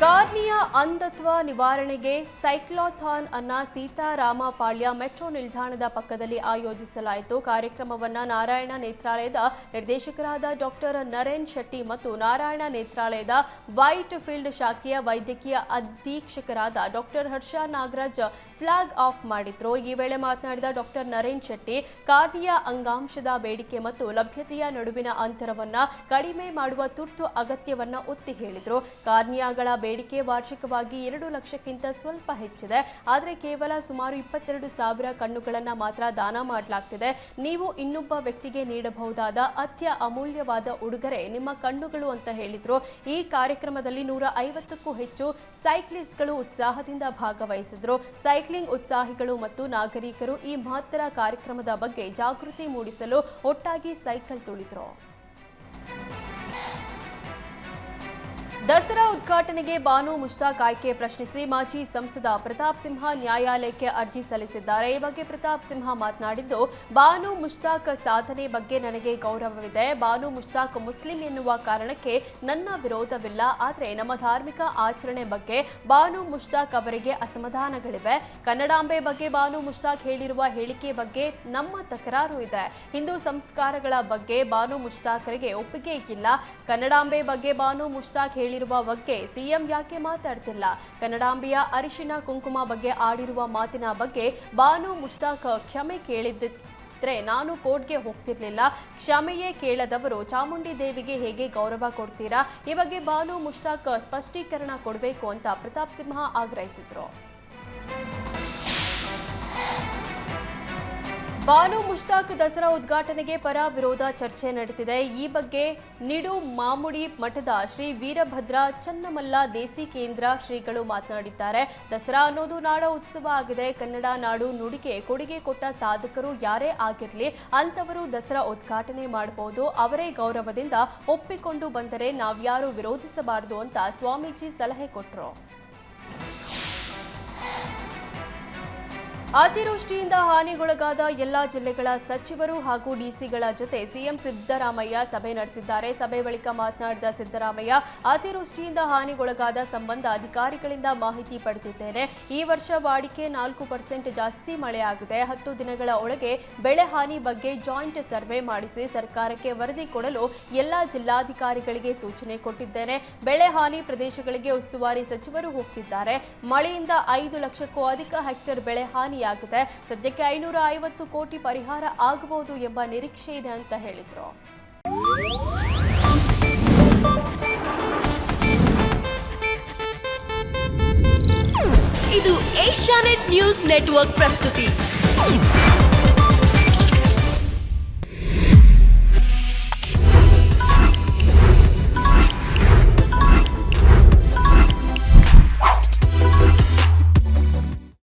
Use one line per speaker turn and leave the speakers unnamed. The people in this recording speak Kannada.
ಕಾರ್ನಿಯಾ ಅಂಧತ್ವ ನಿವಾರಣೆಗೆ ಸೈಕ್ಲಾಥಾನ್ ಅನ್ನ ಸೀತಾರಾಮಪಾಳ್ಯ ಮೆಟ್ರೋ ನಿಲ್ದಾಣದ ಪಕ್ಕದಲ್ಲಿ ಆಯೋಜಿಸಲಾಯಿತು. ಕಾರ್ಯಕ್ರಮವನ್ನು ನಾರಾಯಣ ನೇತ್ರಾಲಯದ ನಿರ್ದೇಶಕರಾದ ಡಾಕ್ಟರ್ ನರೇನ್ ಶೆಟ್ಟಿ ಮತ್ತು ನಾರಾಯಣ ನೇತ್ರಾಲಯದ ವೈಟ್ ಫೀಲ್ಡ್ ಶಾಖೆಯ ವೈದ್ಯಕೀಯ ಅಧೀಕ್ಷಕರಾದ doctor Harsha Nagaraj flag off ಮಾಡಿದ್ರು. ಈ ವೇಳೆ ಮಾತನಾಡಿದ ಡಾಕ್ಟರ್ ನರೇನ್ ಶೆಟ್ಟಿ, ಕಾರ್ನಿಯಾ ಅಂಗಾಂಶದ ಬೇಡಿಕೆ ಮತ್ತು ಲಭ್ಯತೆಯ ನಡುವಿನ ಅಂತರವನ್ನು ಕಡಿಮೆ ಮಾಡುವ ತುರ್ತು ಅಗತ್ಯವನ್ನು ಒತ್ತಿ ಹೇಳಿದರು. ಕಾರ್ನಿಯಾಗಳ ಬೇಡಿಕೆ ವಾರ್ಷಿಕವಾಗಿ 2 ಲಕ್ಷಕ್ಕಿಂತ ಸ್ವಲ್ಪ ಹೆಚ್ಚಿದೆ. ಆದರೆ ಕೇವಲ ಸುಮಾರು 22,000 ಕಣ್ಣುಗಳನ್ನು ಮಾತ್ರ ದಾನ ಮಾಡಲಾಗ್ತಿದೆ. ನೀವು ಇನ್ನೊಬ್ಬ ವ್ಯಕ್ತಿಗೆ ನೀಡಬಹುದಾದ ಅತ್ಯಮೂಲ್ಯವಾದ ಉಡುಗೊರೆ ನಿಮ್ಮ ಕಣ್ಣುಗಳು ಅಂತ ಹೇಳಿದ್ರು. ಈ ಕಾರ್ಯಕ್ರಮದಲ್ಲಿ 150ಕ್ಕೂ ಹೆಚ್ಚು ಸೈಕ್ಲಿಸ್ಟ್ಗಳು ಉತ್ಸಾಹದಿಂದ ಭಾಗವಹಿಸಿದ್ರು. ಸೈಕ್ಲಿಂಗ್ ಉತ್ಸಾಹಿಗಳು ಮತ್ತು ನಾಗರಿಕರು ಈ ಮಹತ್ತರ ಕಾರ್ಯಕ್ರಮದ ಬಗ್ಗೆ ಜಾಗೃತಿ ಮೂಡಿಸಲು ಒಟ್ಟಾಗಿ ಸೈಕಲ್ ತುಳಿದ್ರು. ದಸರಾ ಉದ್ಘಾಟನೆಗೆ ಬಾನು ಮುಷ್ತಾಕ್ ಆಯ್ಕೆ ಪ್ರಶ್ನಿಸಿ ಮಾಜಿ ಸಂಸದ ಪ್ರತಾಪ್ ಸಿಂಹ ನ್ಯಾಯಾಲಯಕ್ಕೆ ಅರ್ಜಿ ಸಲ್ಲಿಸಿದ್ದಾರೆ. ಈ ಬಗ್ಗೆ ಪ್ರತಾಪ್ ಸಿಂಹ ಮಾತನಾಡಿದ್ದು, ಬಾನು ಮುಷ್ತಾಕ್ ಸಾಧನೆ ಬಗ್ಗೆ ನನಗೆ ಗೌರವವಿದೆ. ಬಾನು ಮುಷ್ತಾಕ್ ಮುಸ್ಲಿಂ ಎನ್ನುವ ಕಾರಣಕ್ಕೆ ನನ್ನ ವಿರೋಧವಿಲ್ಲ. ಆದರೆ ನಮ್ಮ ಧಾರ್ಮಿಕ ಆಚರಣೆ ಬಗ್ಗೆ ಬಾನು ಮುಷ್ತಾಕ್ ಅವರಿಗೆ ಅಸಮಾಧಾನಗಳಿವೆ. ಕನ್ನಡಾಂಬೆ ಬಗ್ಗೆ ಬಾನು ಮುಷ್ತಾಕ್ ಹೇಳಿರುವ ಹೇಳಿಕೆ ಬಗ್ಗೆ ನಮ್ಮ ತಕರಾರು ಇದೆ. ಹಿಂದೂ ಸಂಸ್ಕಾರಗಳ ಬಗ್ಗೆ ಬಾನು ಮುಷ್ತಾಕ್ರಿಗೆ ಒಪ್ಪಿಗೆ ಇಲ್ಲ. ಕನ್ನಡಾಂಬೆ ಬಗ್ಗೆ ಬಾನು ಮುಷ್ತಾಕ್ ಹೇಳಿರುವ ಬಗ್ಗೆ ಸಿಎಂ ಯಾಕೆ ಮಾತಾಡ್ತಿಲ್ಲ? ಕನ್ನಡಾಂಬೆಯ ಅರಿಶಿನ ಕುಂಕುಮ ಬಗ್ಗೆ ಆಡಿರುವ ಮಾತಿನ ಬಗ್ಗೆ ಬಾನು ಮುಷ್ತಾಕ್ ಕ್ಷಮೆ ಕೇಳಿದ್ರೆ ನಾನು ಕೋರ್ಟ್ಗೆ ಹೋಗ್ತಿರ್ಲಿಲ್ಲ. ಕ್ಷಮೆಯೇ ಕೇಳದವರು ಚಾಮುಂಡಿ ದೇವಿಗೆ ಹೇಗೆ ಗೌರವ ಕೊಡ್ತೀರಾ? ಈ ಬಗ್ಗೆ ಬಾನು ಮುಷ್ತಾಕ್ ಸ್ಪಷ್ಟೀಕರಣ ಕೊಡಬೇಕು ಅಂತ ಪ್ರತಾಪ್ ಸಿಂಹ ಆಗ್ರಹಿಸಿದ್ರು. ಬಾನು ಮುಷ್ತಾಕ್ ದಸರಾ ಉದ್ಘಾಟನೆಗೆ ಪರ ವಿರೋಧ ಚರ್ಚೆ ನಡೆದಿದೆ. ಈ ಬಗ್ಗೆ ನಿಡು ಮಾಮುಡಿ ಮಠದ ಶ್ರೀ ವೀರಭದ್ರ ಚನ್ನಮಲ್ಲ ದೇಸಿ ಕೇಂದ್ರ ಶ್ರೀಗಳು ಮಾತನಾಡಿದ್ದಾರೆ. ದಸರಾ ಅನ್ನೋದು ನಾಡ ಉತ್ಸವ ಆಗಿದೆ. ಕನ್ನಡ ನಾಡು ನುಡಿಗೆ ಕೊಡುಗೆ ಕೊಟ್ಟ ಸಾಧಕರು ಯಾರೇ ಆಗಿರಲಿ ಅಂತವರು ದಸರಾ ಉದ್ಘಾಟನೆ ಮಾಡಬಹುದು. ಅವರೇ ಗೌರವದಿಂದ ಒಪ್ಪಿಕೊಂಡು ಬಂದರೆ ನಾವ್ಯಾರು ವಿರೋಧಿಸಬಾರದು ಅಂತ ಸ್ವಾಮೀಜಿ ಸಲಹೆ ಕೊಟ್ಟರು. ಅತಿವೃಷ್ಟಿಯಿಂದ ಹಾನಿಗೊಳಗಾದ ಎಲ್ಲಾ ಜಿಲ್ಲೆಗಳ ಸಚಿವರು ಹಾಗೂ ಡಿಸಿಗಳ ಜೊತೆ ಸಿಎಂ ಸಿದ್ದರಾಮಯ್ಯ ಸಭೆ ನಡೆಸಿದ್ದಾರೆ. ಸಭೆ ಬಳಿಕ ಮಾತನಾಡಿದ ಸಿದ್ದರಾಮಯ್ಯ, ಅತಿವೃಷ್ಟಿಯಿಂದ ಹಾನಿಗೊಳಗಾದ ಸಂಬಂಧ ಅಧಿಕಾರಿಗಳಿಂದ ಮಾಹಿತಿ ಪಡೆದಿದ್ದೇನೆ. ಈ ವರ್ಷ ವಾಡಿಕೆ 4% ಜಾಸ್ತಿ ಮಳೆಯಾಗಿದೆ. 10 ದಿನಗಳ ಒಳಗೆ ಬೆಳೆ ಹಾನಿ ಬಗ್ಗೆ ಜಾಯಿಂಟ್ ಸರ್ವೆ ಮಾಡಿಸಿ ಸರ್ಕಾರಕ್ಕೆ ವರದಿ ಕೊಡಲು ಎಲ್ಲಾ ಜಿಲ್ಲಾಧಿಕಾರಿಗಳಿಗೆ ಸೂಚನೆ ಕೊಟ್ಟಿದ್ದೇನೆ. ಬೆಳೆ ಹಾನಿ ಪ್ರದೇಶಗಳಿಗೆ ಉಸ್ತುವಾರಿ ಸಚಿವರು ಹೋಗ್ತಿದ್ದಾರೆ. ಮಳೆಯಿಂದ 5 ಲಕ್ಷಕ್ಕೂ ಅಧಿಕ ಹೆಕ್ಟೇರ್ ಬೆಳೆ ಹಾನಿ ಆಗಿದೆ. ಸದ್ಯಕ್ಕೆ 550 ಕೋಟಿ ಪರಿಹಾರ ಆಗಬಹುದು ಎಂಬ ನಿರೀಕ್ಷೆ ಇದೆ ಅಂತ ಹೇಳಿದ್ರು.
ಇದು ಏಷ್ಯಾನೆಟ್ ನ್ಯೂಸ್ ನೆಟ್ವರ್ಕ್ ಪ್ರಸ್ತುತಿ.